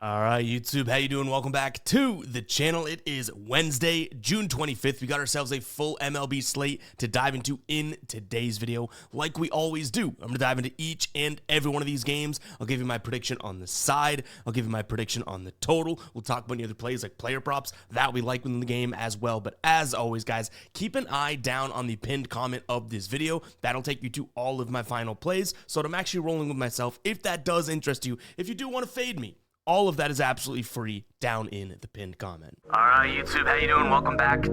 All right, YouTube, how you doing? Welcome back to the channel. It is Wednesday, June 25th. We got ourselves a full MLB slate to dive into in today's video. Like we always do, I'm going to dive into each and every one of these games. I'll give you my prediction on the side. I'll give you my prediction on the total. We'll talk about any other plays like player props that we like within the game as well. But as always, guys, keep an eye down on the pinned comment of this video. That'll take you to all of my final plays. So I'm actually rolling with myself. If that does interest you, if you do want to fade me, all of that is absolutely free down in the pinned comment. All right, YouTube, how you doing? Welcome back to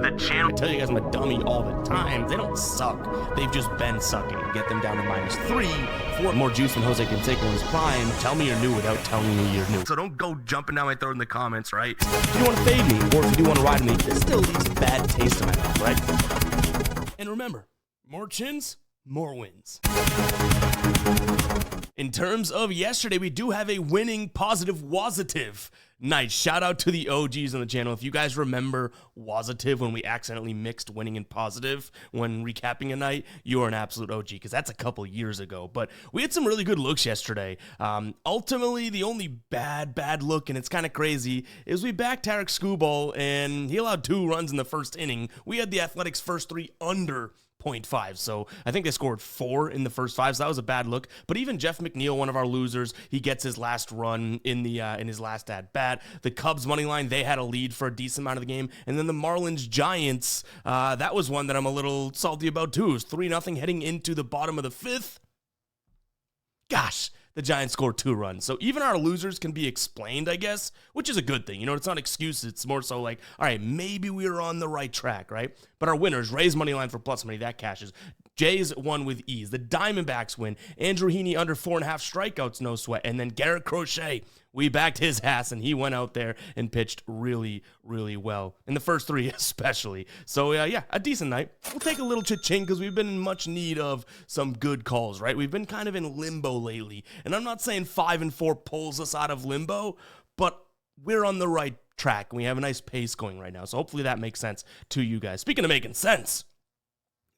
the channel. I tell you guys I'm a dummy all the time. They don't suck. They've just been sucking. Get them down to -3 for more juice than Jose Canseco in his prime. Tell me you're new without telling me you're new. So don't go jumping down my throat in the comments, right? If you want to fade me, or if you do want to ride me, this still leaves a bad taste in my mouth, right? And remember, more chins, more wins. In terms of yesterday, we do have a winning positive Wazative night. Shout out to the OGs on the channel. If you guys remember Wazative when we accidentally mixed winning and positive when recapping a night, you're an absolute OG because that's a couple years ago. But we had some really good looks yesterday. Ultimately, the only bad look, and it's kind of crazy, is we backed Tarek Skubal and he allowed 2 runs in the first inning. We had the Athletics' first 3 under 0.5, so I think they scored 4 in the first 5, so that was a bad look. But even Jeff McNeil, one of our losers, he gets his last run in the in his last at bat. The Cubs money line, they had a lead for a decent amount of the game, and then the Marlins Giants, that was one that I'm a little salty about too. It was 3-0 heading into the bottom of the 5th. Gosh, the Giants scored 2 runs. So even our losers can be explained, I guess, which is a good thing. You know, it's not excuses. It's more so like, all right, maybe we were on the right track, right? But our winners, Rays money line for plus money, that cashes. Jays won with ease. The Diamondbacks win. Andrew Heaney under 4.5 strikeouts, no sweat. And then Garrett Crochet, we backed his ass, and he went out there and pitched really well. In the first 3 especially. So, yeah, a decent night. We'll take a little cha-ching because we've been in much need of some good calls, right? We've been kind of in limbo lately. And I'm not saying 5-4 pulls us out of limbo, but we're on the right track. We have a nice pace going right now. So hopefully that makes sense to you guys. Speaking of making sense,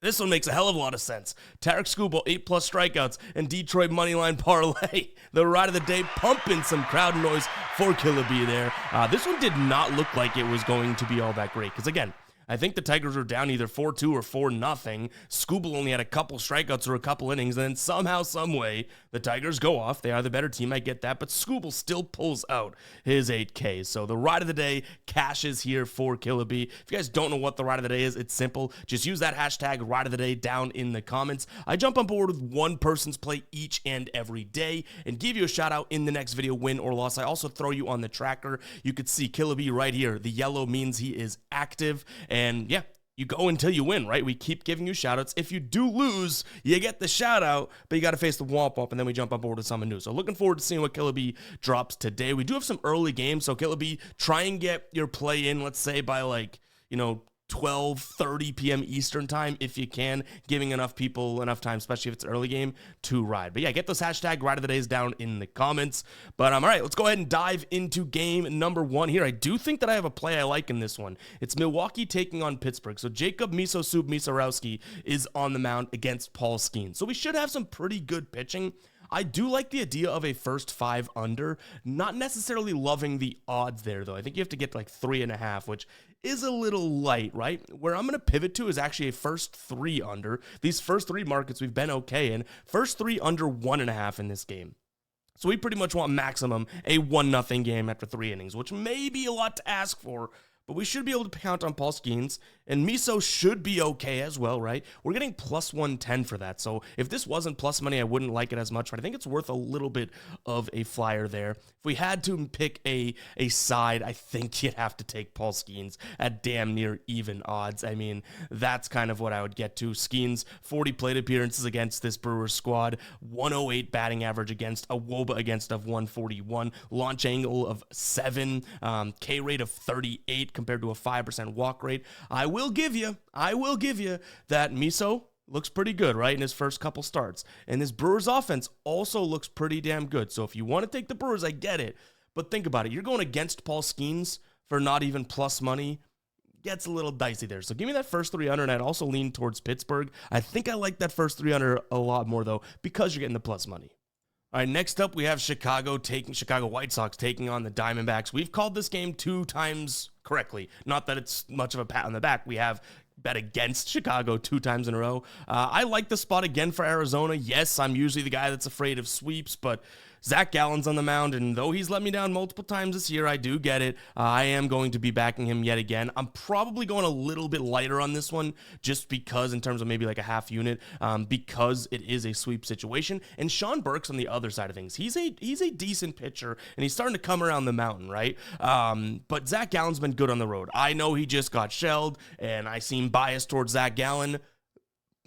this one makes a hell of a lot of sense. Tarek Skubal, 8+ strikeouts, and Detroit moneyline parlay. The ride of the day, pumping some crowd noise for Killer B there. This one did not look like it was going to be all that great. Because again, I think the Tigers were down either 4-2 or 4-0. Skubal only had a couple strikeouts or a couple innings, and then somehow, some way, the Tigers go off. They are the better team, I get that, but Skubal still pulls out his 8Ks. So the ride of the day cashes here for Killer B. If you guys don't know what the ride of the day is, it's simple. Just use that hashtag ride of the day down in the comments. I jump on board with one person's play each and every day and give you a shout out in the next video, win or loss. I also throw you on the tracker. You could see Killer B right here. The yellow means he is active. And yeah, you go until you win, right? We keep giving you shoutouts. If you do lose, you get the shout out, but you got to face the womp up, and then we jump on board with someone new. So looking forward to seeing what Killer B drops today. We do have some early games, so Killer B, try and get your play in, let's say by 12:30 p.m. Eastern time, if you can, giving enough people enough time, especially if it's an early game, to ride. But yeah, get those hashtag ride of the days down in the comments. But all right, let's go ahead and dive into game number 1 here. I do think that I have a play I like in this one. It's Milwaukee taking on Pittsburgh. So Jacob Miso Soup Misorowski is on the mound against Paul Skeens. So we should have some pretty good pitching. I do like the idea of a first 5 under. Not necessarily loving the odds there, though. I think you have to get like 3.5, which is a little light, right? Where I'm going to pivot to is actually a first 3 under. These first 3 markets we've been okay in. First 3 under 1.5 in this game. So we pretty much want maximum a 1-0 game after 3 innings, which may be a lot to ask for, but we should be able to count on Paul Skeens, and Miso should be okay as well, right? We're getting plus 110 for that, so if this wasn't plus money, I wouldn't like it as much, but I think it's worth a little bit of a flyer there. If we had to pick a side, I think you'd have to take Paul Skeens at damn near even odds. I mean, that's kind of what I would get to. Skeens, 40 plate appearances against this Brewers squad, 108 batting average against, a WOBA against of 141, launch angle of 7, K rate of 38, compared to a 5% walk rate. I will give you that Miso looks pretty good, right, in his first couple starts. And this Brewers offense also looks pretty damn good. So if you want to take the Brewers, I get it. But think about it. You're going against Paul Skeens for not even plus money. Gets a little dicey there. So give me that first 3 under, and I'd also lean towards Pittsburgh. I think I like that first 3 under a lot more, though, because you're getting the plus money. All right, next up we have Chicago White Sox taking on the Diamondbacks. We've called this game 2 times correctly. Not that it's much of a pat on the back. We have bet against Chicago 2 times in a row. I like the spot again for Arizona. Yes, I'm usually the guy that's afraid of sweeps, but Zach Gallen's on the mound, and though he's let me down multiple times this year, I do get it. I am going to be backing him yet again. I'm probably going a little bit lighter on this one, just because in terms of maybe like a half unit, because it is a sweep situation. And Sean Burke's on the other side of things. He's a decent pitcher, and he's starting to come around the mountain, right? But Zach Gallen's been good on the road. I know he just got shelled, and I seem biased towards Zach Gallen.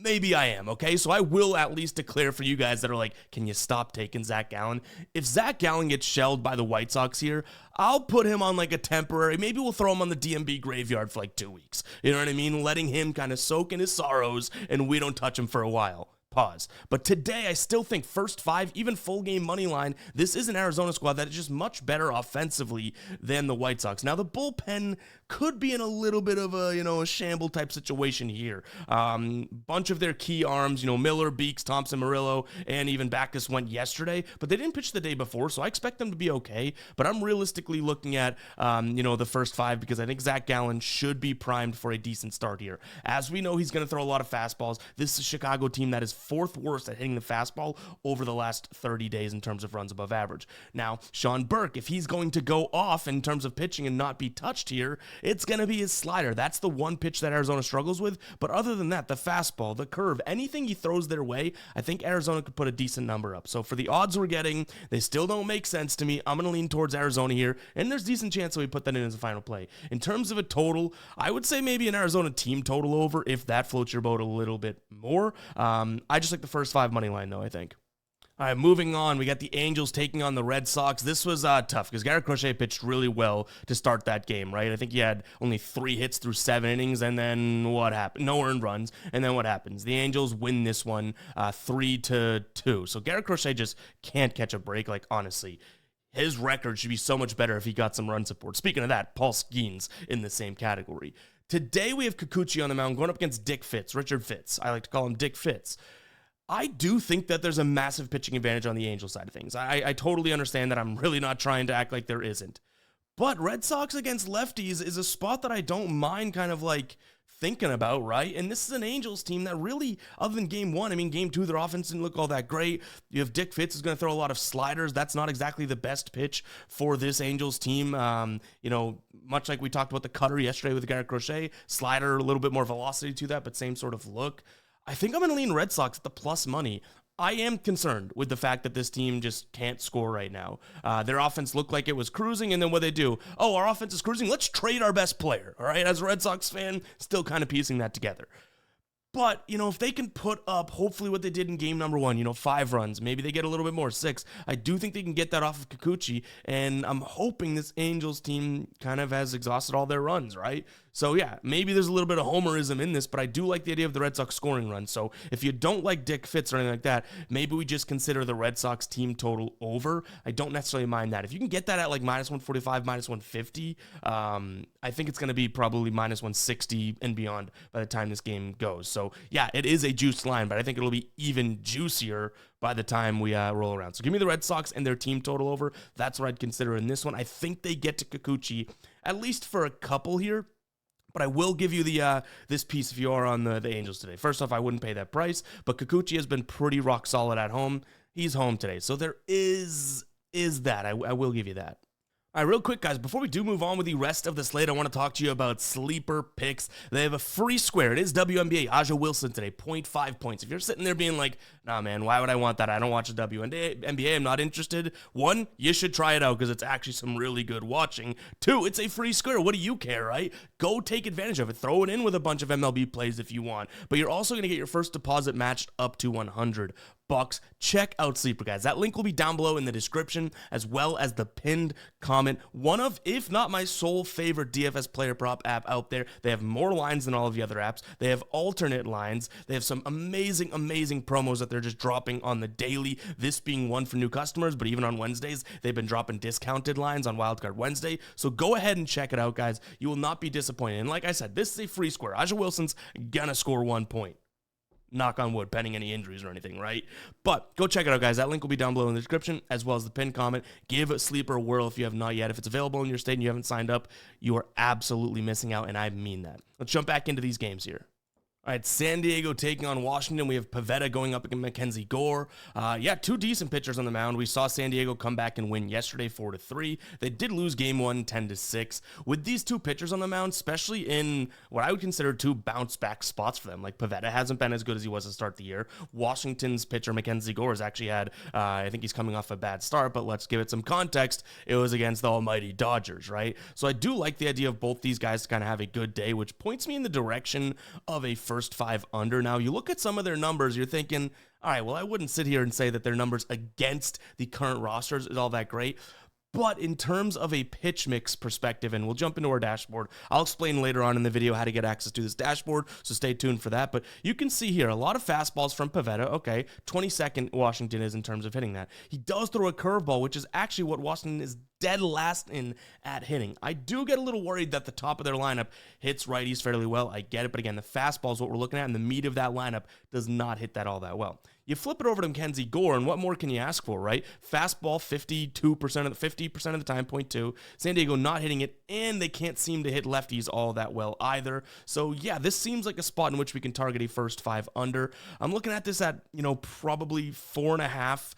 Maybe I am, okay? So I will at least declare for you guys that are like, can you stop taking Zach Gallen? If Zach Gallen gets shelled by the White Sox here, I'll put him on like a temporary, maybe we'll throw him on the DMB graveyard for like 2 weeks. You know what I mean? Letting him kind of soak in his sorrows, and we don't touch him for a while. Pause. But today, I still think first 5, even full game money line, this is an Arizona squad that is just much better offensively than the White Sox. Now, the bullpen could be in a little bit of a shamble type situation here. Bunch of their key arms, Miller, Beeks, Thompson, Murillo, and even Backus went yesterday, but they didn't pitch the day before, so I expect them to be okay. But I'm realistically looking at, the first 5 because I think Zach Gallen should be primed for a decent start here. As we know, he's going to throw a lot of fastballs. This is a Chicago team that is 4th worst at hitting the fastball over the last 30 days in terms of runs above average. Now, Sean Burke, if he's going to go off in terms of pitching and not be touched here, it's going to be his slider. That's the one pitch that Arizona struggles with. But other than that, the fastball, the curve, anything he throws their way, I think Arizona could put a decent number up. So for the odds we're getting, they still don't make sense to me. I'm going to lean towards Arizona here, and there's a decent chance that we put that in as a final play. In terms of a total, I would say maybe an Arizona team total over if that floats your boat a little bit more. I just like the first 5 money line, though, I think. All right, moving on, we got the Angels taking on the Red Sox. This was tough because Garrett Crochet pitched really well to start that game, right? I think he had only 3 hits through 7 innings, and then what happened? No earned runs, and then what happens? The Angels win this one 3-2. So Garrett Crochet just can't catch a break, like, honestly. His record should be so much better if he got some run support. Speaking of that, Paul Skeens in the same category. Today we have Kikuchi on the mound going up against Richard Fitz. I like to call him Dick Fitz. I do think that there's a massive pitching advantage on the Angels side of things. I totally understand that. I'm really not trying to act like there isn't. But Red Sox against lefties is a spot that I don't mind kind of like thinking about, right? And this is an Angels team that really, other than game 1, game 2, their offense didn't look all that great. You have Dick Fitz who's going to throw a lot of sliders. That's not exactly the best pitch for this Angels team. Much like we talked about the cutter yesterday with Garrett Crochet, slider, a little bit more velocity to that, but same sort of look. I think I'm going to lean Red Sox at the plus money. I am concerned with the fact that this team just can't score right now. Their offense looked like it was cruising, and then what they do? Oh, our offense is cruising. Let's trade our best player. All right, as a Red Sox fan, still kind of piecing that together. But, if they can put up, hopefully what they did in game number 1, 5 runs, maybe they get a little bit more, 6. I do think they can get that off of Kikuchi, and I'm hoping this Angels team kind of has exhausted all their runs, right? So, yeah, maybe there's a little bit of homerism in this, but I do like the idea of the Red Sox scoring run. So, if you don't like Dick Fitz or anything like that, maybe we just consider the Red Sox team total over. I don't necessarily mind that. If you can get that at like minus 145, minus 150, I think it's going to be probably minus 160 and beyond by the time this game goes. So, yeah, it is a juiced line, but I think it'll be even juicier by the time we roll around. So give me the Red Sox and their team total over. That's what I'd consider in this one. I think they get to Kikuchi, at least for a couple here. But I will give you the this piece if you are on the Angels today. First off, I wouldn't pay that price, but Kikuchi has been pretty rock solid at home. He's home today, so there is that. I will give you that. All right, real quick, guys, before we do move on with the rest of the slate, I want to talk to you about Sleeper Picks. They have a free square. It is WNBA. Aja Wilson today, 0.5 points. If you're sitting there being like, nah, man, why would I want that? I don't watch the WNBA. I'm not interested. 1, you should try it out because it's actually some really good watching. 2, it's a free square. What do you care, right? Go take advantage of it. Throw it in with a bunch of MLB plays if you want. But you're also going to get your first deposit matched up to $100. Check out Sleeper, guys. That link will be down below in the description, as well as the pinned comment. One of, if not my sole favorite DFS player prop app out there. They have more lines than all of the other apps. They have alternate lines. They have some amazing promos that they're just dropping on the daily. This being one for new customers, but even on Wednesdays, they've been dropping discounted lines on Wildcard Wednesday. So go ahead and check it out, guys. You will not be disappointed. And like I said, this is a free square. Aja Wilson's gonna score 1 point. knock on wood, pending any injuries or anything, right? But go check it out, guys. That link will be down below in the description, as well as the pinned comment. Give Sleeper a whirl if you have not yet. If it's available in your state and you haven't signed up, you are absolutely missing out, and I mean that. Let's jump back into these games here. All right, San Diego taking on Washington. We have Pivetta going up against Mackenzie Gore. Yeah, two decent pitchers on the mound. We saw San Diego come back and win yesterday 4-3. They did lose game one 10-6. With these two pitchers on the mound, especially in what I would consider two bounce back spots for them, like Pivetta hasn't been as good as he was to start the year. Washington's pitcher Mackenzie Gore has actually had, I think he's coming off a bad start, but let's give it some context. It was against the almighty Dodgers, right? So I do like the idea of both these guys to kind of have a good day, which points me in the direction of a first 5 under. Now, you look at some of their numbers, you're thinking, all right, well, I wouldn't sit here and say that their numbers against the current rosters is all that great. But in terms of a pitch mix perspective, and we'll jump into our dashboard, I'll explain later on in the video how to get access to this dashboard, so stay tuned for that. But you can see here a lot of fastballs from Pivetta. Okay, 22nd Washington is in terms of hitting that. He does throw a curveball, which is actually what Washington is dead last in at hitting. I do get a little worried that the top of their lineup hits righties fairly well. I get it, but again, the fastball is what we're looking at, and the meat of that lineup does not hit that all that well. You flip it over to Mackenzie Gore, and what more can you ask for, right? Fastball 50% of the time, 0.2. San Diego not hitting it, and they can't seem to hit lefties all that well either. So yeah, this seems like a spot in which we can target a first 5 under. I'm looking at this at, probably 4.5.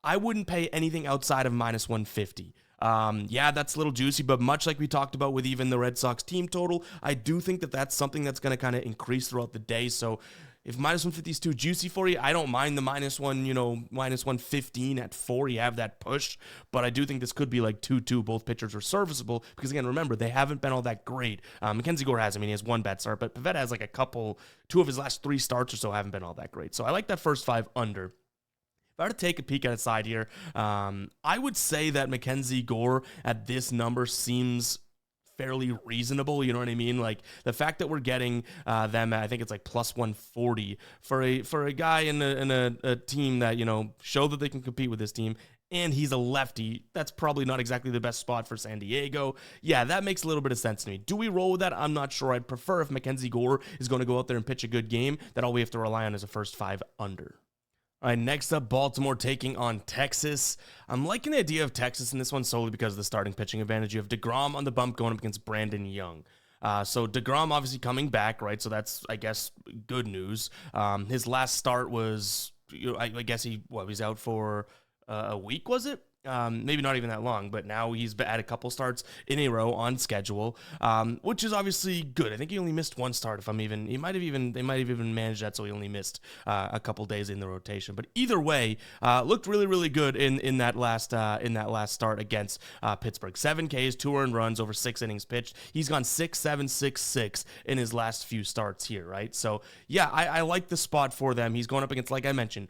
I wouldn't pay anything outside of -150. Yeah, that's a little juicy, but much like we talked about with even the Red Sox team total, I do think that that's something that's going to kind of increase throughout the day. So if -150 is too juicy for you, I don't mind the -115 at 4. You have that push, but I do think this could be like 2-2. Both pitchers are serviceable because, again, remember, they haven't been all that great. Mackenzie Gore has, he has one bad start, but Pivetta has like two of his last 3 starts or so haven't been all that great. So I like that first 5 under. If I were to take a peek at a side here, I would say that Mackenzie Gore at this number seems fairly reasonable. You know what I mean? Like the fact that we're getting them at, I think it's like +140 for a guy in a team that, show that they can compete with this team. And he's a lefty. That's probably not exactly the best spot for San Diego. Yeah, that makes a little bit of sense to me. Do we roll with that? I'm not sure. I'd prefer if Mackenzie Gore is going to go out there and pitch a good game, that all we have to rely on is a first 5 under. All right, next up, Baltimore taking on Texas. I'm liking the idea of Texas in this one solely because of the starting pitching advantage. You have DeGrom on the bump going up against Brandon Young. So DeGrom obviously coming back, right? So that's, I guess, good news. His last start was, I guess he's out for a week, was it? Maybe not even that long, but now he's at a couple starts in a row on schedule, which is obviously good. I think he only missed 1 start. They might have even managed that, so he only missed a couple days in the rotation. But either way, looked really, really good in that last start against Pittsburgh. 7 Ks, 2 earned runs over 6 innings pitched. He's gone 6-7, 6-6 in his last few starts here, right? So yeah, I like the spot for them. He's going up against, like I mentioned,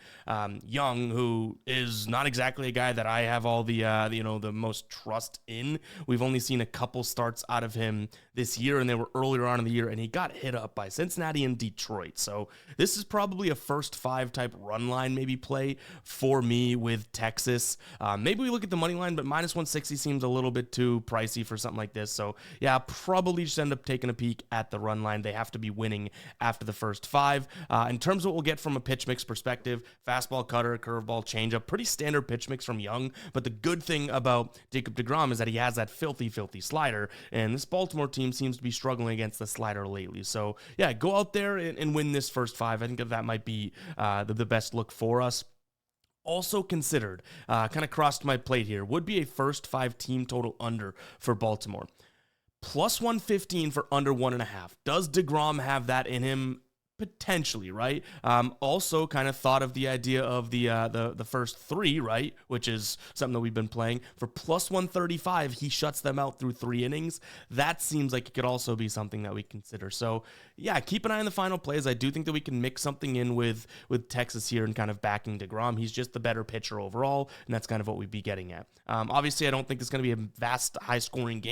Young, who is not exactly a guy that I have all the most trust in. We've only seen a couple starts out of him this year, and they were earlier on in the year, and he got hit up by Cincinnati and Detroit. So this is probably a first 5 type run line maybe play for me with Texas. Maybe we look at the money line, but -160 seems a little bit too pricey for something like this. So yeah, probably just end up taking a peek at the run line. They have to be winning after the first 5. In terms of what we'll get from a pitch mix perspective, fastball, cutter, curveball, changeup, pretty standard pitch mix from Young. But the good thing about Jacob deGrom is that he has that filthy slider, and this Baltimore team seems to be struggling against the slider lately. So yeah, go out there and win this first 5. I think that might be the best look for us. Also considered, kind of crossed my plate here, would be a first 5 team total under for Baltimore. +115 for under 1.5. Does deGrom have that in him? Potentially, right? Also kind of thought of the idea of the first 3, right? Which is something that we've been playing. For +135, he shuts them out through 3 innings. That seems like it could also be something that we consider. So yeah, keep an eye on the final plays. I do think that we can mix something in with Texas here and kind of backing deGrom. He's just the better pitcher overall, and that's kind of what we'd be getting at. Obviously, I don't think it's going to be a massively high-scoring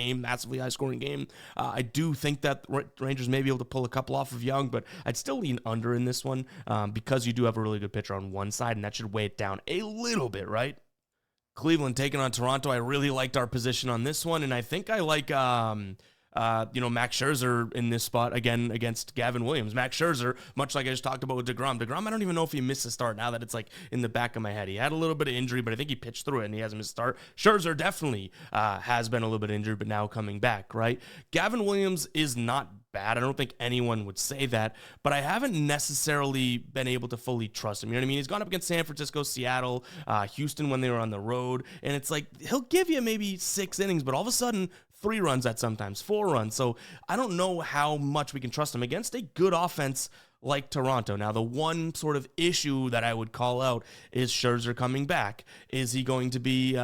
game. I do think that Rangers may be able to pull a couple off of Young, but I'd still lean under in this one because you do have a really good pitcher on one side, and that should weigh it down a little bit, right? Cleveland taking on Toronto. I really liked our position on this one, and I think I like Max Scherzer in this spot again against Gavin Williams. Max Scherzer, much like I just talked about with DeGrom. DeGrom, I don't even know if he missed a start now that it's like in the back of my head. He had a little bit of injury, but I think he pitched through it and he hasn't missed a start. Scherzer definitely has been a little bit injured, but now coming back, right? Gavin Williams is not bad. I don't think anyone would say that, but I haven't necessarily been able to fully trust him. You know what I mean? He's gone up against San Francisco, Seattle, Houston when they were on the road, and it's like he'll give you maybe 6 innings, but all of a sudden 3 runs at sometimes, 4 runs. So I don't know how much we can trust him against a good offense like Toronto. Now, the one sort of issue that I would call out is Scherzer coming back. Is he going to be,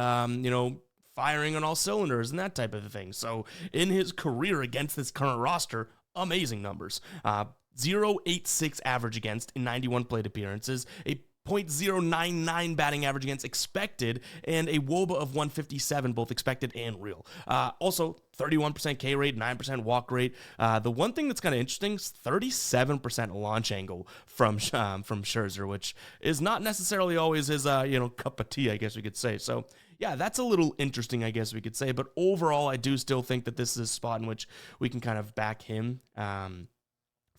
firing on all cylinders and that type of thing? So in his career against this current roster, amazing numbers. 0.86 average against in 91 plate appearances, a .099 batting average against expected, and a WOBA of 157, both expected and real. Also, 31% K rate, 9% walk rate. The one thing that's kind of interesting is 37% launch angle from Scherzer, which is not necessarily always his cup of tea, I guess we could say. So yeah, that's a little interesting, I guess we could say. But overall, I do still think that this is a spot in which we can kind of back him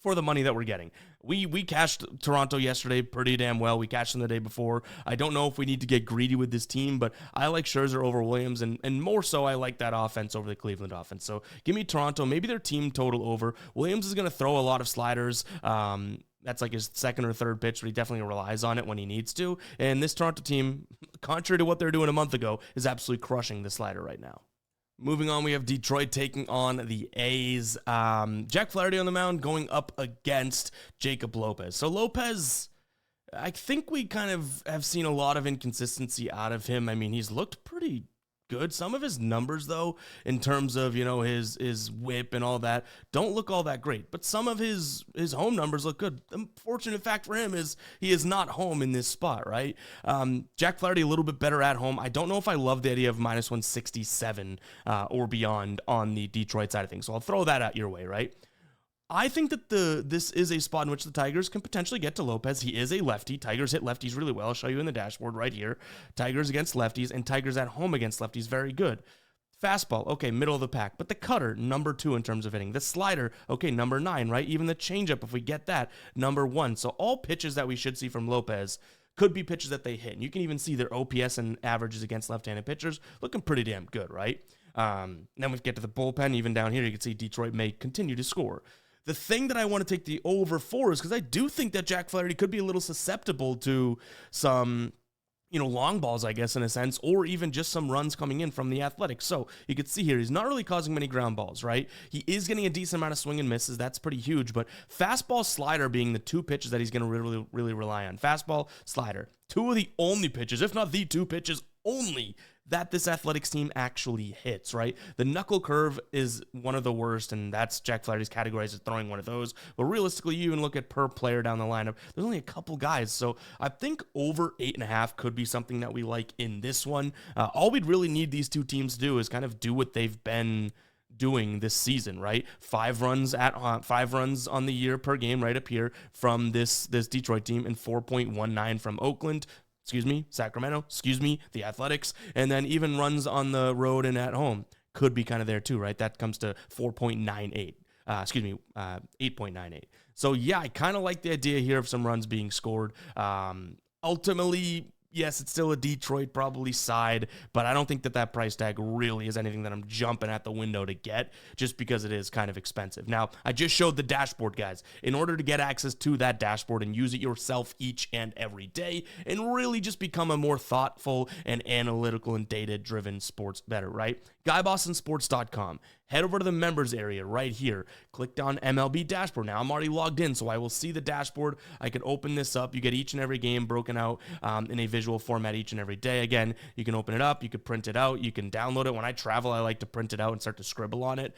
for the money that we're getting. We cashed Toronto yesterday pretty damn well. We cashed them the day before. I don't know if we need to get greedy with this team, but I like Scherzer over Williams, and more so, I like that offense over the Cleveland offense. So give me Toronto, maybe their team total over. Williams is going to throw a lot of sliders. That's like his second or third pitch, but he definitely relies on it when he needs to. And this Toronto team, contrary to what they're doing a month ago, is absolutely crushing the slider right now. Moving on, we have Detroit taking on the A's. Jack Flaherty on the mound going up against Jacob Lopez. So Lopez, I think we kind of have seen a lot of inconsistency out of him. I mean, he's looked pretty good. Some of his numbers, though, in terms of, his whip and all that, don't look all that great. But some of his home numbers look good. The fortunate fact for him is he is not home in this spot, right? Jack Flaherty a little bit better at home. I don't know if I love the idea of minus 167 or beyond on the Detroit side of things. So I'll throw that out your way, right? I think that this is a spot in which the Tigers can potentially get to Lopez. He is a lefty. Tigers hit lefties really well. I'll show you in the dashboard right here. Tigers against lefties, and Tigers at home against lefties, very good. Fastball, okay, middle of the pack. But the cutter, number 2 in terms of hitting. The slider, okay, number 9, right? Even the changeup, if we get that, number 1. So all pitches that we should see from Lopez could be pitches that they hit. And you can even see their OPS and averages against left-handed pitchers looking pretty damn good, right? Then we get to the bullpen. Even down here, you can see Detroit may continue to score. The thing that I want to take the over for is because I do think that Jack Flaherty could be a little susceptible to some, long balls, I guess, in a sense, or even just some runs coming in from the Athletics. So you can see here, he's not really causing many ground balls, right? He is getting a decent amount of swing and misses. That's pretty huge, but fastball, slider being the 2 pitches that he's going to really, really rely on. Fastball, slider. 2 of the only pitches, if not the 2 pitches only, that this Athletics team actually hits, right? The knuckle curve is one of the worst, and that's Jack Flaherty's categorized as throwing one of those. But realistically, you even look at per player down the lineup, there's only a couple guys. So I think over 8.5 could be something that we like in this one. All we'd really need these two teams to do is kind of do what they've been doing this season, right? 5 runs on the year per game right up here from this Detroit team, and 4.19 from Sacramento, the Athletics, and then even runs on the road and at home could be kind of there too, right? That comes to 8.98. So yeah, I kind of like the idea here of some runs being scored. Ultimately, yes, it's still a Detroit probably side, but I don't think that price tag really is anything that I'm jumping at the window to get, just because it is kind of expensive. Now, I just showed the dashboard, guys. In order to get access to that dashboard and use it yourself each and every day, and really just become a more thoughtful and analytical and data-driven sports bettor, right? GuyBostonSports.com. Head over to the members area right here. Click on MLB Dashboard. Now, I'm already logged in, so I will see the dashboard. I can open this up. You get each and every game broken out in a visual format each and every day. Again, you can open it up. You can print it out. You can download it. When I travel, I like to print it out and start to scribble on it.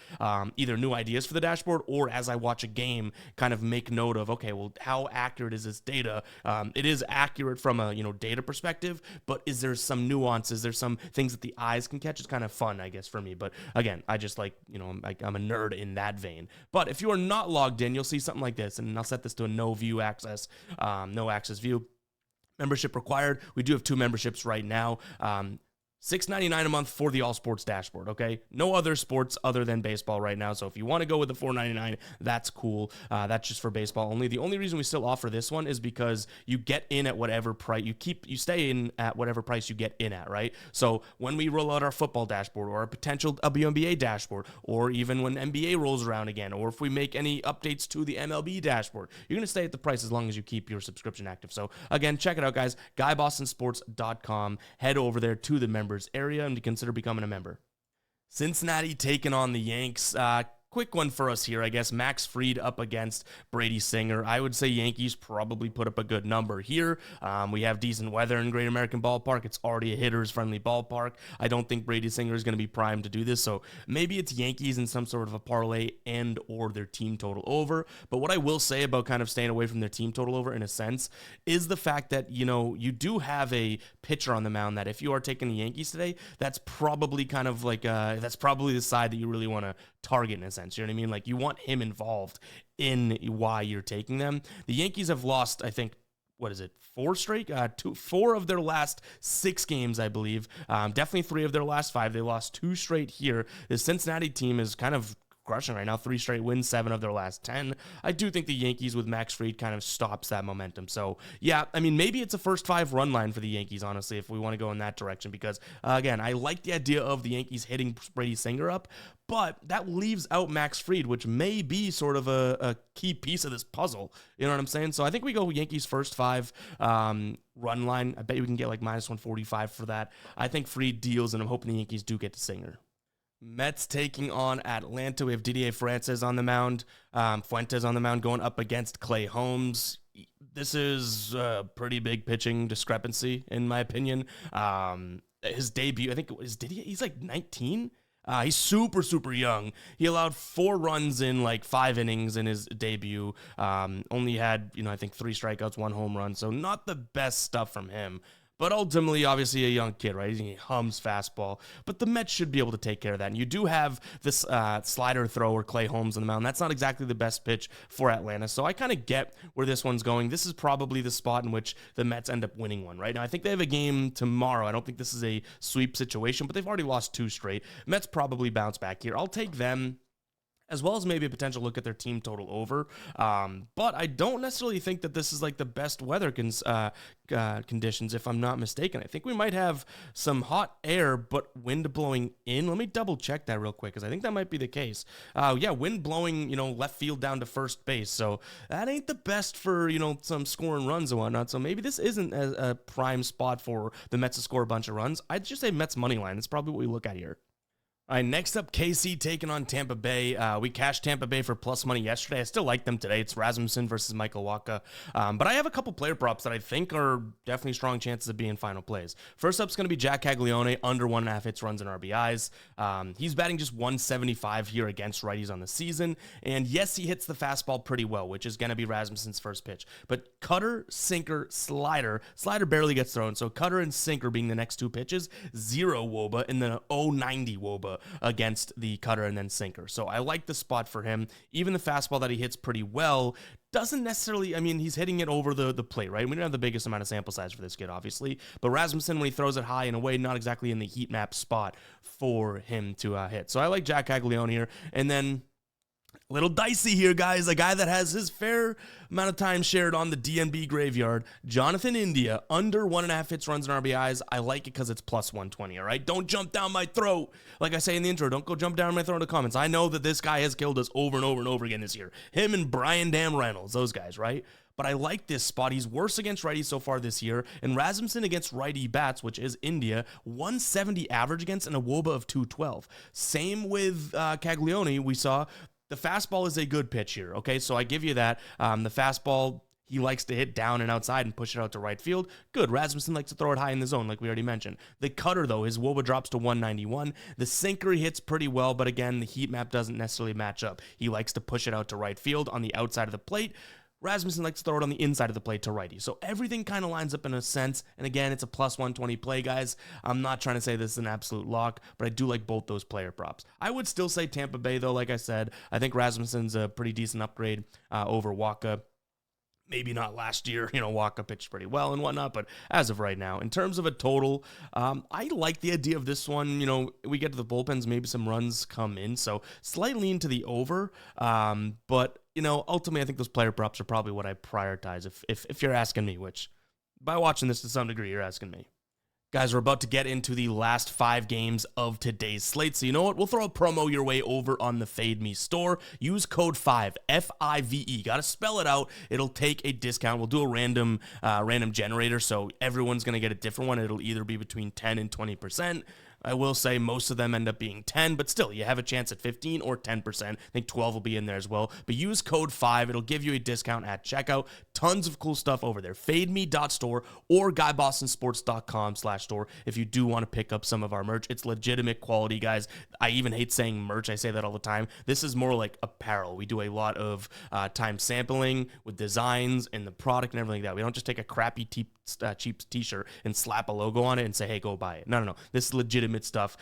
Either new ideas for the dashboard, or as I watch a game, kind of make note of, okay, well, how accurate is this data? It is accurate from a data perspective, but is there some nuances? There's some things that the eyes can catch. It's kind of fun, I guess, for me. But again, I just like, I'm a nerd in that vein. But if you are not logged in, you'll see something like this, and I'll set this to a no access view. Membership required. We do have 2 memberships right now. $6.99 a month for the all sports dashboard, okay? No other sports other than baseball right now. So if you want to go with the $4.99, that's cool. That's just for baseball only. The only reason we still offer this one is because you get in at whatever price you stay in at whatever price you get in at, right? So when we roll out our football dashboard or a potential WNBA dashboard, or even when NBA rolls around again, or if we make any updates to the MLB dashboard, you're going to stay at the price as long as you keep your subscription active. So again, check it out, guys. GuyBostonSports.com. Head over there to the members area and to consider becoming a member. Cincinnati taking on the Yanks. Quick one for us here, I guess. Max Fried up against Brady Singer. I would say Yankees probably put up a good number here. We have decent weather in Great American Ballpark. It's already a hitters-friendly ballpark. I don't think Brady Singer is going to be primed to do this, so maybe it's Yankees in some sort of a parlay and or their team total over. But what I will say about kind of staying away from their team total over in a sense is the fact that, you know, you do have a pitcher on the mound that if you are taking the Yankees today, that's probably kind of like, that's probably the side that you really want to target in a sense. You know what I mean? Like, you want him involved in why you're taking them. The Yankees have lost, I think, what is it, 4 straight? 4 of their last 6 games, I believe. Definitely 3 of their last 5. They lost 2 straight here. The Cincinnati team is kind of crushing right now. 3 straight wins, 7 of their last 10. I do think the Yankees with Max Fried kind of stops that momentum. So yeah, I mean, maybe it's a first 5 run line for the Yankees, honestly, if we want to go in that direction, because again, I like the idea of the Yankees hitting Brady Singer up, but that leaves out Max Fried, which may be sort of a key piece of this puzzle. You know what I'm saying? So I think we go Yankees first 5 run line. I bet we can get like minus 145 for that. I think Fried deals, and I'm hoping the Yankees do get to Singer. Mets taking on Atlanta. We have Didier Francis on the mound. Fuentes on the mound going up against Clay Holmes. This is a pretty big pitching discrepancy, in my opinion. His debut, I think it was Didier. He's like 19. He's super, super young. He allowed 4 runs in like 5 innings in his debut. Only had, I think 3 strikeouts, 1 home run. So not the best stuff from him. But ultimately, obviously, a young kid, right? He hums fastball. But the Mets should be able to take care of that. And you do have this slider thrower, Clay Holmes, on the mound. That's not exactly the best pitch for Atlanta. So I kind of get where this one's going. This is probably the spot in which the Mets end up winning one, right? Now, I think they have a game tomorrow. I don't think this is a sweep situation, but they've already lost 2 straight. Mets probably bounce back here. I'll take them, as well as maybe a potential look at their team total over. But I don't necessarily think that this is like the best weather conditions, if I'm not mistaken. I think we might have some hot air, but wind blowing in. Let me double check that real quick, because I think that might be the case. Yeah, wind blowing, left field down to first base. So that ain't the best for, some scoring runs and whatnot. So maybe this isn't a prime spot for the Mets to score a bunch of runs. I'd just say Mets money line. That's probably what we look at here. All right, next up, KC taking on Tampa Bay. We cashed Tampa Bay for plus money yesterday. I still like them today. It's Rasmussen versus Michael Wacha. But I have a couple player props that I think are definitely strong chances of being final plays. First up is going to be Jack Caglione, under 1.5 hits, runs, and RBIs. He's batting just 175 here against righties on the season. And yes, he hits the fastball pretty well, which is going to be Rasmussen's first pitch. But cutter, sinker, slider barely gets thrown. So cutter and sinker being the next 2 pitches, 0 WOBA, and then a 0.90 WOBA against the cutter and then sinker. So I like the spot for him. Even the fastball that he hits pretty well doesn't necessarily, he's hitting it over the plate, right? We don't have the biggest amount of sample size for this kid, obviously. But Rasmussen, when he throws it high in a way, not exactly in the heat map spot for him to hit. So I like Jack Caglione here. And then a little dicey here, guys. A guy that has his fair amount of time shared on the DNB graveyard, Jonathan India, under 1.5 hits, runs, and RBIs. I like it because it's plus 120, all right? Don't jump down my throat. Like I say in the intro, don't go jump down my throat in the comments. I know that this guy has killed us over and over and over again this year. Him and Brian Dam Reynolds, those guys, right? But I like this spot. He's worse against righties so far this year. And Rasmussen against righty bats, which is India, 170 average against and a WOBA of 212. Same with Caglione. We saw the fastball is a good pitch here, okay? So I give you that. The fastball, he likes to hit down and outside and push it out to right field. Good. Rasmussen likes to throw it high in the zone, like we already mentioned. The cutter, though, his WOBA drops to 191. The sinker he hits pretty well, but again, the heat map doesn't necessarily match up. He likes to push it out to right field on the outside of the plate. Rasmussen likes to throw it on the inside of the plate to righty. So everything kind of lines up in a sense. And again, it's a plus 120 play, guys. I'm not trying to say this is an absolute lock, but I do like both those player props. I would still say Tampa Bay, though, like I said. I think Rasmussen's a pretty decent upgrade over Wacha. maybe not last year. Walker pitched pretty well and whatnot, but as of right now, in terms of a total, I like the idea of this one. We get to the bullpens, maybe some runs come in, so slightly into the over. But ultimately, I think those player props are probably what I prioritize if you're asking me, which by watching this to some degree, you're asking me. Guys, we're about to get into the last 5 games of today's slate. So you know what? We'll throw a promo your way over on the Fade Me store. Use code 5, F-I-V-E. Got to spell it out. It'll take a discount. We'll do a random generator, so everyone's going to get a different one. It'll either be between 10 and 20%. I will say most of them end up being 10, but still, you have a chance at 15 or 10%. I think 12 will be in there as well. But use code 5. It'll give you a discount at checkout. Tons of cool stuff over there. FadeMe.store or GuyBostonSports.com/store if you do want to pick up some of our merch. It's legitimate quality, guys. I even hate saying merch. I say that all the time. This is more like apparel. We do a lot of time sampling with designs and the product and everything like that. We don't just take a crappy cheap t-shirt and slap a logo on it and say, hey, go buy it. No. This is legitimate stuff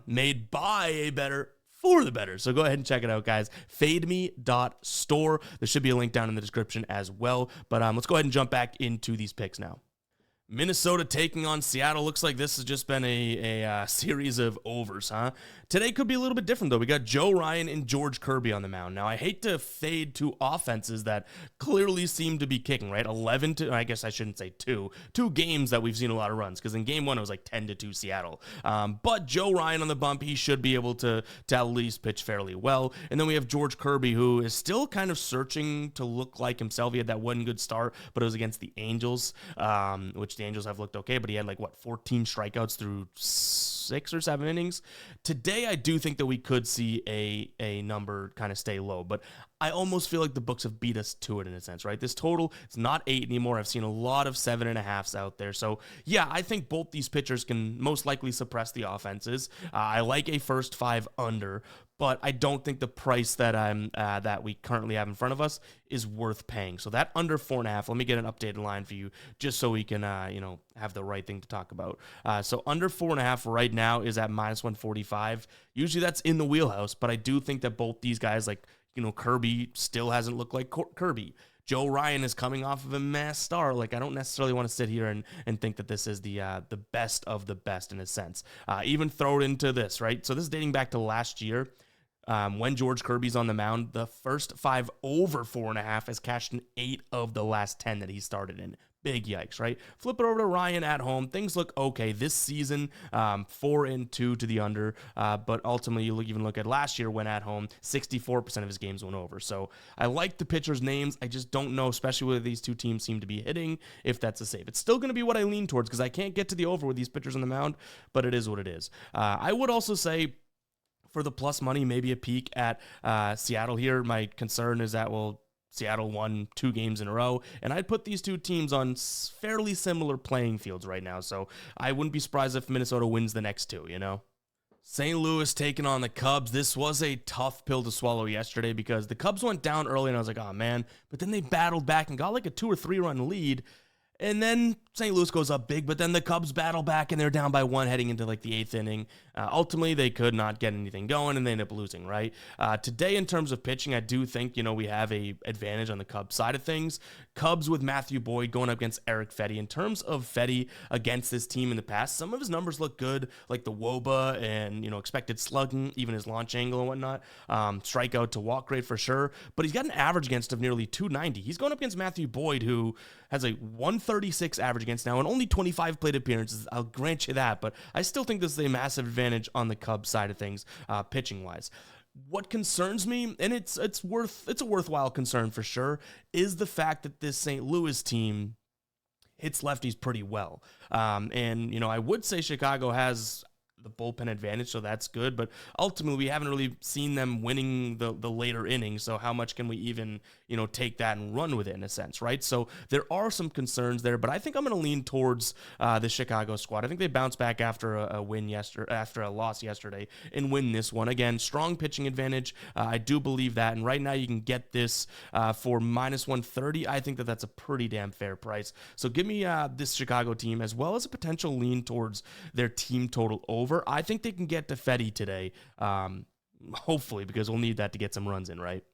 made by a better for the better. So go ahead and check it out, guys. FadeMe.store. There should be a link down in the description as well. But let's go ahead and jump back into these picks now. Minnesota taking on Seattle. Looks like this has just been a series of overs, huh? Today could be a little bit different, though. We got Joe Ryan and George Kirby on the mound. Now, I hate to fade two offenses that clearly seem to be kicking, right? 11 to, I guess I shouldn't say two games that we've seen a lot of runs, because in game 1, it was like 10-2 Seattle. But Joe Ryan on the bump, he should be able to at least pitch fairly well. And then we have George Kirby, who is still kind of searching to look like himself. He had that one good start, but it was against the Angels, which the Angels have looked okay, but he had 14 strikeouts through 6 or 7 innings. Today, I do think that we could see a number kind of stay low, but I almost feel like the books have beat us to it in a sense, right? This total, it's not 8 anymore. I've seen a lot of 7.5s out there. So yeah, I think both these pitchers can most likely suppress the offenses. I like a first 5 under, but I don't think the price that that we currently have in front of us is worth paying. So that under 4.5, let me get an updated line for you just so we can, have the right thing to talk about. So under 4.5 right now is at -145. Usually that's in the wheelhouse, but I do think that both these guys, Kirby still hasn't looked like Kirby. Joe Ryan is coming off of a mass star. I don't necessarily want to sit here and think that this is the best of the best in a sense. Even throw it into this, right? So this is dating back to last year. When George Kirby's on the mound, the first 5 over 4.5 has cashed in 8 of the last 10 that he started in. Big yikes, right? Flip it over to Ryan at home. Things look okay this season, 4-2 to the under. But ultimately, you even look at last year when at home, 64% of his games went over. So I like the pitchers' names. I just don't know, especially where these two teams seem to be hitting, if that's a save. It's still going to be what I lean towards because I can't get to the over with these pitchers on the mound, but it is what it is. I would also say, for the plus money, maybe a peek at Seattle here. My concern is that, Seattle won 2 games in a row, and I'd put these two teams on fairly similar playing fields right now, so I wouldn't be surprised if Minnesota wins the next 2, St. Louis taking on the Cubs. This was a tough pill to swallow yesterday because the Cubs went down early, and I was like, oh, man, but then they battled back and got a 2 or 3 run lead. And then St. Louis goes up big, but then the Cubs battle back, and they're down by 1 heading into the 8th inning. Ultimately, they could not get anything going, and they end up losing, right? Today, in terms of pitching, I do think, we have a advantage on the Cubs side of things. Cubs with Matthew Boyd going up against Eric Fetty. In terms of Fetty against this team in the past, some of his numbers look good, like the WOBA and, expected slugging, even his launch angle and whatnot. Strikeout to walk rate for sure, but he's got an average against of nearly 290. He's going up against Matthew Boyd, who has a 136 average against now and only 25 plate appearances. I'll grant you that, but I still think this is a massive advantage on the Cubs side of things, pitching wise. What concerns me, and it's a worthwhile concern for sure, is the fact that this St. Louis team hits lefties pretty well. And I would say Chicago has the bullpen advantage, so that's good, but ultimately we haven't really seen them winning the later innings, so how much can we even take that and run with it in a sense, right? So there are some concerns there, but I think I'm going to lean towards the Chicago squad. I think they bounced back after a loss yesterday and win this one. Again, strong pitching advantage. I do believe that, and right now you can get this for -130. I think that's a pretty damn fair price. So give me this Chicago team as well as a potential lean towards their team total over. I think they can get to Fetty today, hopefully, because we'll need that to get some runs in, right?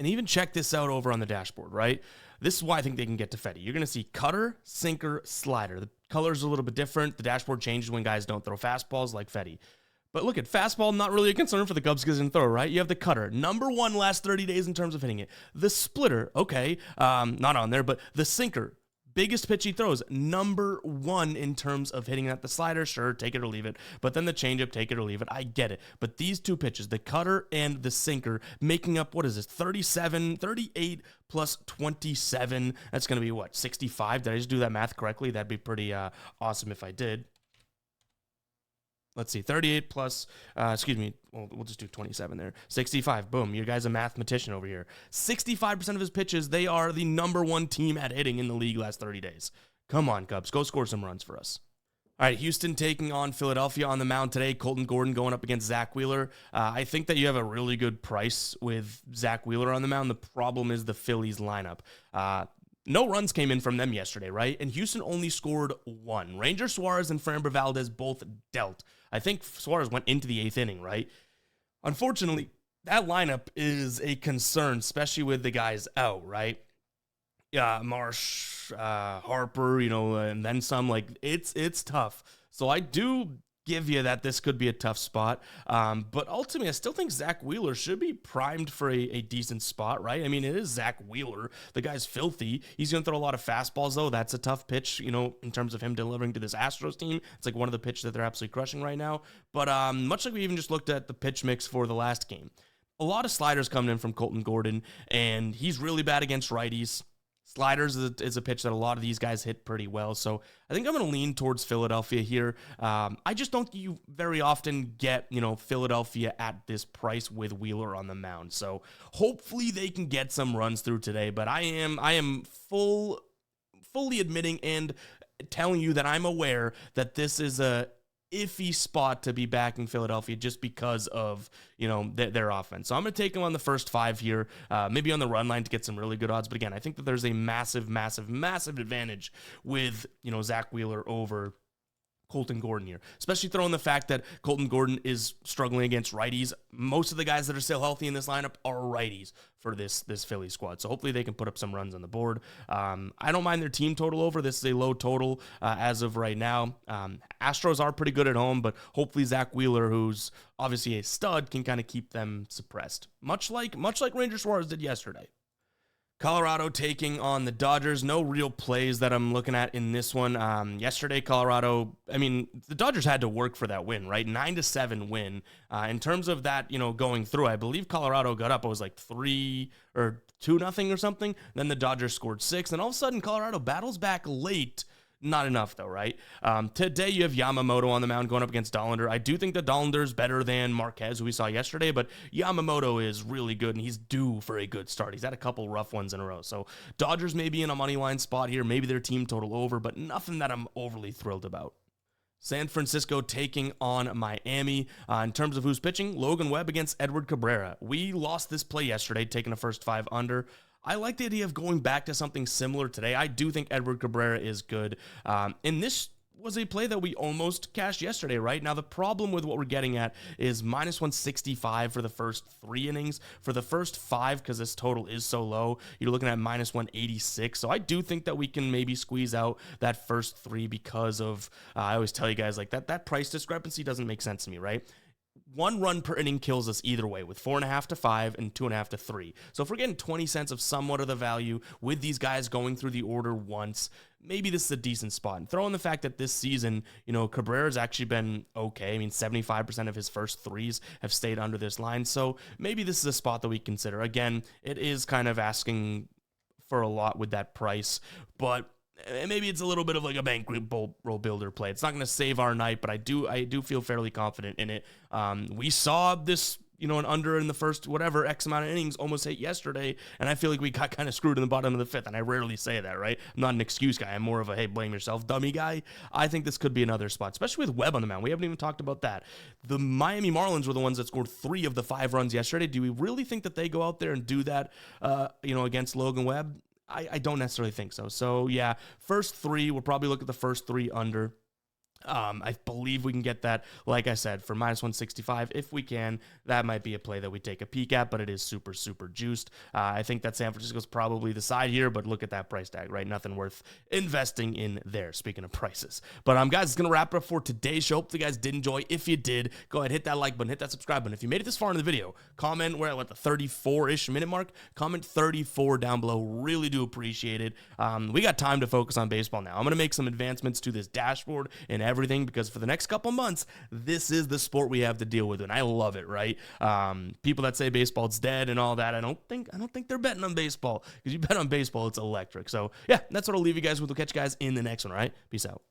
And even check this out over on the dashboard, right? This is why I think they can get to Fetty. You're going to see cutter, sinker, slider. The color's a little bit different. The dashboard changes when guys don't throw fastballs like Fetty. But look at fastball, not really a concern for the Cubs because they didn't throw, right? You have the cutter, number one last 30 days in terms of hitting it. The splitter, okay, not on there, but the sinker, biggest pitch he throws, number one in terms of hitting at the slider, sure, take it or leave it. But then the changeup, take it or leave it. I get it. But these two pitches, the cutter and the sinker, making up, what is this, 38 plus 27. That's going to be what, 65? Did I just do that math correctly? That'd be pretty awesome if I did. Let's see, 38 plus, we'll just do 27 there. 65, boom, your guy's a mathematician over here. 65% of his pitches, they are the number one team at hitting in the league last 30 days. Come on, Cubs, go score some runs for us. All right, Houston taking on Philadelphia on the mound today. Colton Gordon going up against Zach Wheeler. I think that you have a really good price with Zach Wheeler on the mound. The problem is the Phillies lineup. No runs came in from them yesterday, right? And Houston only scored one. Ranger Suarez and Framber Valdez both dealt. I think Suarez went into the 8th inning, right? Unfortunately, that lineup is a concern, especially with the guys out, right? Yeah, Marsh, Harper, and then some. Like, it's tough. So I do give you that this could be a tough spot. But ultimately, I still think Zach Wheeler should be primed for a decent spot, right? I mean, it is Zach Wheeler. The guy's filthy. He's going to throw a lot of fastballs, though. That's a tough pitch, in terms of him delivering to this Astros team. It's like one of the pitches that they're absolutely crushing right now. But much like we even just looked at the pitch mix for the last game, a lot of sliders coming in from Colton Gordon, and he's really bad against righties. Sliders is a pitch that a lot of these guys hit pretty well. So I think I'm going to lean towards Philadelphia here. I just don't think you very often get, Philadelphia at this price with Wheeler on the mound. So hopefully they can get some runs through today. But I am fully admitting and telling you that I'm aware that this is a iffy spot to be backing Philadelphia just because of, their offense. So I'm going to take them on the first 5 here, maybe on the run line to get some really good odds. But again, I think that there's a massive, massive, massive advantage with, Zach Wheeler over Colton Gordon here, especially throwing the fact that Colton Gordon is struggling against righties. Most of the guys that are still healthy in this lineup are righties for this Philly squad. So hopefully they can put up some runs on the board. I don't mind their team total over. This is a low total as of right now. Astros are pretty good at home, but hopefully Zach Wheeler, who's obviously a stud, can kind of keep them suppressed. Much like Ranger Suarez did yesterday. Colorado taking on the Dodgers. No real plays that I'm looking at in this one. Yesterday, Colorado, the Dodgers had to work for that win, right? 9-7 win. In terms of that, going through, I believe Colorado got up. It was like 3 or 2-0 or something. Then the Dodgers scored 6. And all of a sudden, Colorado battles back late. Not enough, though, right? Today, you have Yamamoto on the mound going up against Dollander. I do think that Dollander's better than Marquez, who we saw yesterday, but Yamamoto is really good, and he's due for a good start. He's had a couple rough ones in a row. So Dodgers may be in a money line spot here, maybe their team total over, but nothing that I'm overly thrilled about. San Francisco taking on Miami. In terms of who's pitching, Logan Webb against Edward Cabrera. We lost this play yesterday, taking a first 5 under. I like the idea of going back to something similar today. I do think Edward Cabrera is good. And this was a play that we almost cashed yesterday, right? Now, the problem with what we're getting at is minus 165 for the first 3 innings. For the first 5, because this total is so low, you're looking at minus 186. So I do think that we can maybe squeeze out that first 3 because of, I always tell you guys, like that price discrepancy doesn't make sense to me, right? 1 run per inning kills us either way with 4.5 to 5 and 2.5 to 3. So if we're getting 20 cents of somewhat of the value with these guys going through the order once, maybe this is a decent spot. And throw in the fact that this season, Cabrera's actually been okay. 75% of his first 3s have stayed under this line. So maybe this is a spot that we consider. Again, it is kind of asking for a lot with that price, but maybe it's a little bit of like a bankroll builder play. It's not going to save our night, but I do feel fairly confident in it. We saw this, an under in the first whatever X amount of innings almost hit yesterday, and I feel like we got kind of screwed in the bottom of the 5th, and I rarely say that, right? I'm not an excuse guy. I'm more of a, hey, blame yourself, dummy guy. I think this could be another spot, especially with Webb on the mound. We haven't even talked about that. The Miami Marlins were the ones that scored 3 of the 5 runs yesterday. Do we really think that they go out there and do that, against Logan Webb? I don't necessarily think so. So, yeah, first 3, we'll probably look at the first 3 under. I believe we can get that, like I said, for minus 165. If we can, that might be a play that we take a peek at, but it is super, super juiced. I think that San Francisco's probably the side here, but look at that price tag, right? Nothing worth investing in there, speaking of prices. But guys, it's going to wrap it up for today's show. Hopefully you guys did enjoy. If you did, go ahead, hit that like button, hit that subscribe button. If you made it this far in the video, comment, we're at the 34-ish minute mark. Comment 34 down below. Really do appreciate it. We got time to focus on baseball now. I'm going to make some advancements to this dashboard and everything, because for the next couple months, this is the sport we have to deal with, and I love it, right? People that say baseball's dead and all that, I don't think they're betting on baseball, because you bet on baseball, it's electric. So yeah, that's what I'll leave you guys with. We'll catch you guys in the next one, all right? Peace out.